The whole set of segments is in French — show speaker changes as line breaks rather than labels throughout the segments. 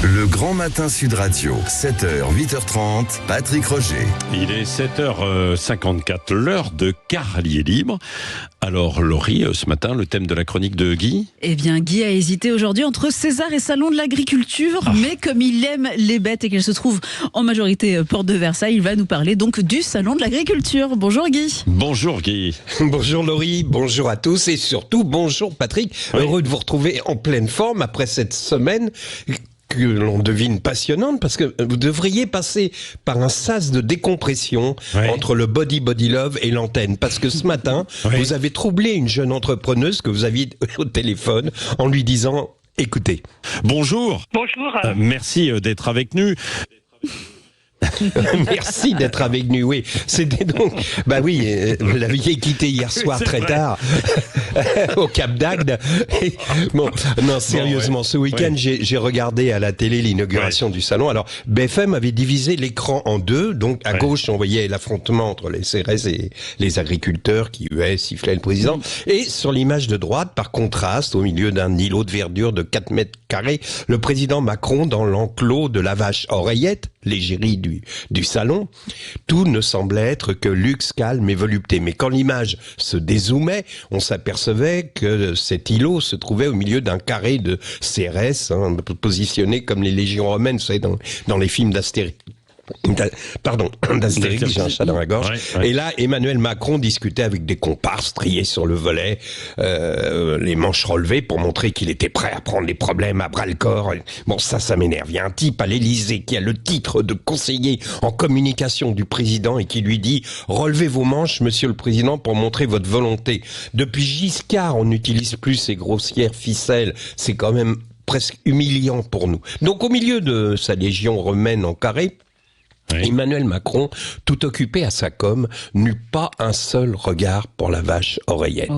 Le Grand Matin Sud Radio, 7h, 8h30, Patrick Roger.
Il est 7h54, l'heure de Carlier Libre. Alors Laurie, ce matin, le thème de la chronique de Guy ?
Eh bien, Guy a hésité aujourd'hui entre César et Salon de l'Agriculture, mais comme il aime les bêtes et qu'elles se trouvent en majorité porte de Versailles, il va nous parler donc du Salon de l'Agriculture. Bonjour Guy.
Bonjour Guy.
Bonjour Laurie, bonjour à tous et surtout bonjour Patrick. Oui. Heureux de vous retrouver en pleine forme après cette semaine que l'on devine passionnante, parce que vous devriez passer par un sas de décompression entre le body love et l'antenne, parce que ce matin, vous avez troublé une jeune entrepreneuse que vous aviez au téléphone en lui disant « Écoutez ».
Bonjour.
Bonjour.
Merci d'être avec nous.
Merci d'être avec nous, oui. C'était donc, bah oui, vous l'aviez quitté hier soir très tard au Cap d'Agde. Bon, non, sérieusement, ce week-end, j'ai regardé à la télé l'inauguration du salon. Alors, BFM avait divisé l'écran en deux. Donc, à gauche, on voyait l'affrontement entre les CRS et les agriculteurs qui huaient, sifflaient le président. Et sur l'image de droite, par contraste, au milieu d'un îlot de verdure de 4 mètres carrés, le président Macron dans l'enclos de la vache Oreillette, l'égérie du salon. Tout ne semblait être que luxe, calme et volupté. Mais quand l'image se dézoomait, on s'apercevait que cet îlot se trouvait au milieu d'un carré de CRS, positionné comme les légions romaines, vous savez, dans les films d'Astérix. D'Astérix, j'ai un chat dans la gorge. Et là, Emmanuel Macron discutait avec des comparses triés sur le volet, les manches relevées pour montrer qu'il était prêt à prendre les problèmes à bras-le-corps. Bon, ça m'énerve. Il y a un type à l'Élysée qui a le titre de conseiller en communication du président et qui lui dit « Relevez vos manches, monsieur le président, pour montrer votre volonté ». Depuis Giscard, on n'utilise plus ces grossières ficelles. C'est quand même presque humiliant pour nous. Donc, au milieu de sa légion romaine en carré, Emmanuel Macron, tout occupé à sa com, n'eut pas un seul regard pour la vache Oreillette.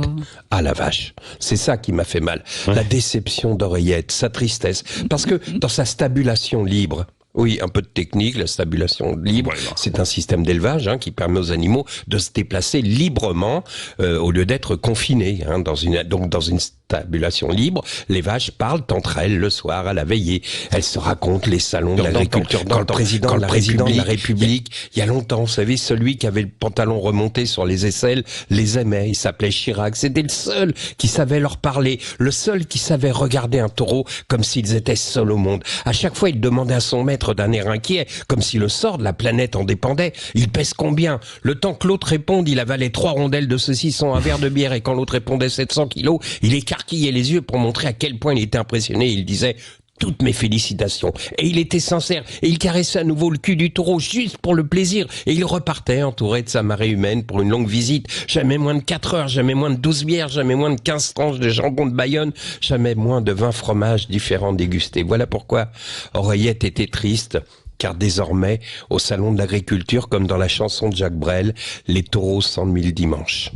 Ah, la vache. C'est ça qui m'a fait mal. La déception d'Oreillette, sa tristesse. Parce que dans sa stabulation libre, oui, un peu de technique, la stabulation libre, c'est un système d'élevage qui permet aux animaux de se déplacer librement au lieu d'être confinés. Dans une stabulation libre, les vaches parlent entre elles le soir à la veillée. Elles se racontent les salons de l'agriculture. Quand le président de la République, il y a longtemps, vous savez, celui qui avait le pantalon remonté sur les aisselles, les aimait. Il s'appelait Chirac. C'était le seul qui savait leur parler, le seul qui savait regarder un taureau comme s'ils étaient seuls au monde. À chaque fois, il demandait à son maître d'un air inquiet, comme si le sort de la planète en dépendait. Il pèse combien? Le temps que l'autre réponde, il avalait 3 rondelles de saucisson, un verre de bière, et quand l'autre répondait 700 kilos, il écarquillait les yeux pour montrer à quel point il était impressionné. Il disait « Toutes mes félicitations ». Et il était sincère, et il caressait à nouveau le cul du taureau, juste pour le plaisir, et il repartait entouré de sa marée humaine pour une longue visite. Jamais moins de 4 heures, jamais moins de 12 bières, jamais moins de 15 tranches de jambon de Bayonne, jamais moins de 20 fromages différents dégustés. Voilà pourquoi Oreillette était triste, car désormais, au salon de l'agriculture, comme dans la chanson de Jacques Brel, les taureaux s'ennuient le dimanche.